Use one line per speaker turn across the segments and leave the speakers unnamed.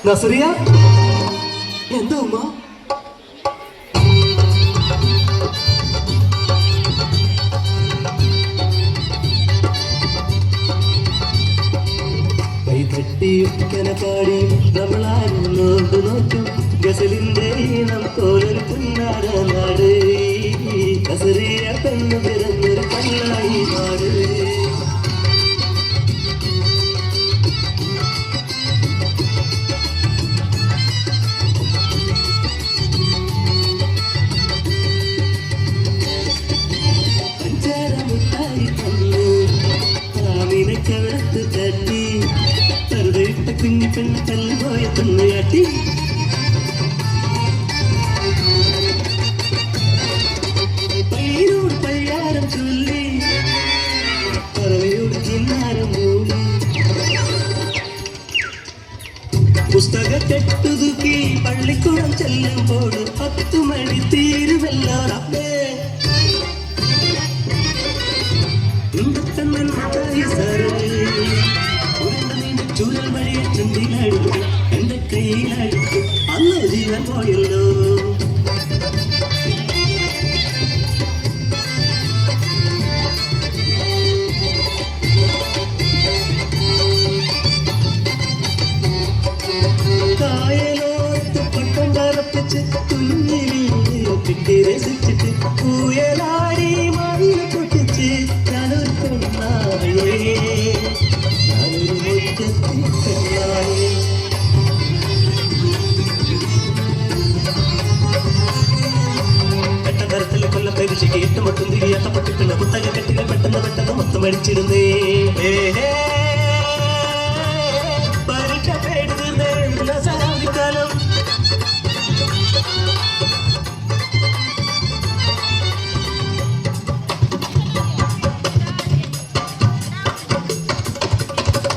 നസറിയ എന്താ ഉമ്മ? കൈതട്ടിയൊക്കന പാടി നമ്മളാരും നോക്കു നോക്കും ഗസലിന്റെ ഈണം പോലൊരു പുന്നാര നാട് നസറിയ പെണ്ണു പിറന്നൊരു കണ്ണായി നാട്. കവളത്ത് തട്ടി തറുതയിട്ട കുഞ്ഞി പെണ്ണ് കല്ലുപോയ പെണ്ണുകാട്ടി പയ്യനോട് പയ്യാരം ചൊല്ലി പറവയോട് കിന്നാരം മൂടി പുസ്തക കെട്ടുതുക്കി പള്ളിക്കുളം ചെല്ലുമ്പോൾ 10 മണി തീരുവല്ലോ റബ്ബേ. ചൂരൽ വഴിയെ ചുണ്ടിലടുത്ത് എന്റെ കയ്യിലടുത്ത് അന്ന് ജീവൻ പോയല്ലോ. കായലോത്ത് പട്ടം പറപ്പിച്ച് കുഞ്ഞിട്ട് രസിച്ചിട്ട് പൂയലാടി മഴ പൊട്ടിച്ച് ഞാനൊരു പെണ്ണായേ എട്ടതരത്തിലെ കൊല്ലം പരീക്ഷയ്ക്ക് 8 മട്ടും തിരിയാത്ത പട്ടിപ്പിള്ള പുത്തക കെട്ടികൾ പെട്ടെന്ന് മൊത്തം അടിച്ചിരുന്നേ. പരീക്ഷ പേടിക്കാലം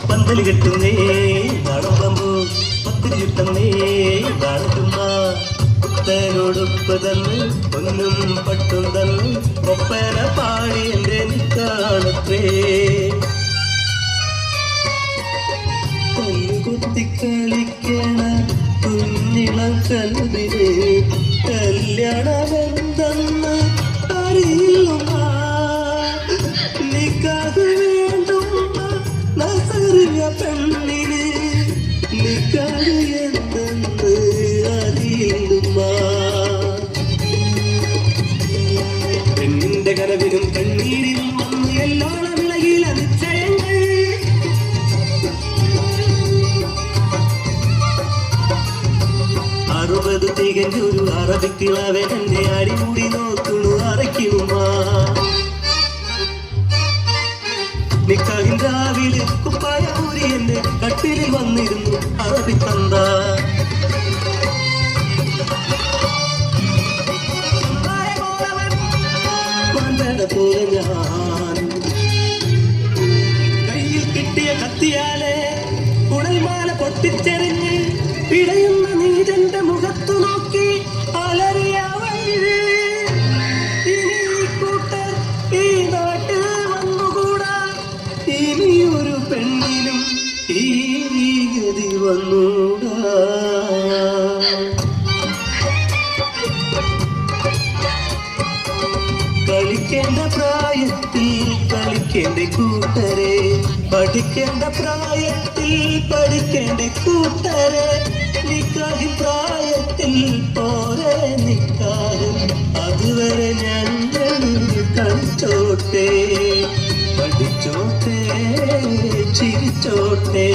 പന്തല് കെട്ടുന്നേ നടമ്പോ പത്തിരി ചുട്ടുന്നേ നടത്തുന്ന പുത്തനോടൊപ്പ് തന്ന് ഒന്നും പട്ടും തന്ന് ഒപ്പന പാടി എന്റെ നിക്കാണത്രേ. കുത്തിക്കളിക്കണ കുഞ്ഞിളം കൽവിന് കല്യാണമെന്തെന്ന് അറിയില്ല. നിക്കാതെ പെണ്ണിന് നിക്കാതെ എന്തെന്ന് അറിയില്ല. പെണ്ണിന്റെ കനവിലും കണ്ണീരിലും വന്ന് എല്ലാളം വിളകില നിശ്ചയങ്ങൾ. അറുപത് തികഞ്ഞൊരു അറബിക്കിളവൻ എന്റെ അടിമുടി നോക്കണു അറയ്ക്കുമാ. നിക്കാഹിൻ രാവിലെ കുപ്പായ ഊരി എന്റെ കട്ടിലിൽ വന്നിരുന്നു അറബി തന്ത. പോലെ ഞാൻ കയ്യിൽ കിട്ടിയ കത്തിയാലെ കുടൽമാല പൊട്ടിച്ചെറിഞ്ഞ് പിടയുന്ന നീജന്റെ മുഖത്തു നോക്കി അലറിയ വഴി. ഇനി കൂട്ടർ ഈ നാട്ടിൽ വന്നുകൂടാ, ഇനിയൊരു പെണ്ണിനും ഈ ഗതി വന്നൂടാ. കളിക്കേണ്ട പ്രായത്തിൽ കളിക്കേണ്ട കൂട്ടരെ, പഠിക്കേണ്ട പ്രായത്തിൽ പഠിക്കേണ്ട കൂട്ടരെ, നിക്കാഹി പ്രായത്തിൽ പോരെ നിക്കാഹും അതുവരെ ഞങ്ങൾ കളിച്ചോട്ടെ പഠിച്ചോട്ടെ ചിരിച്ചോട്ടെ.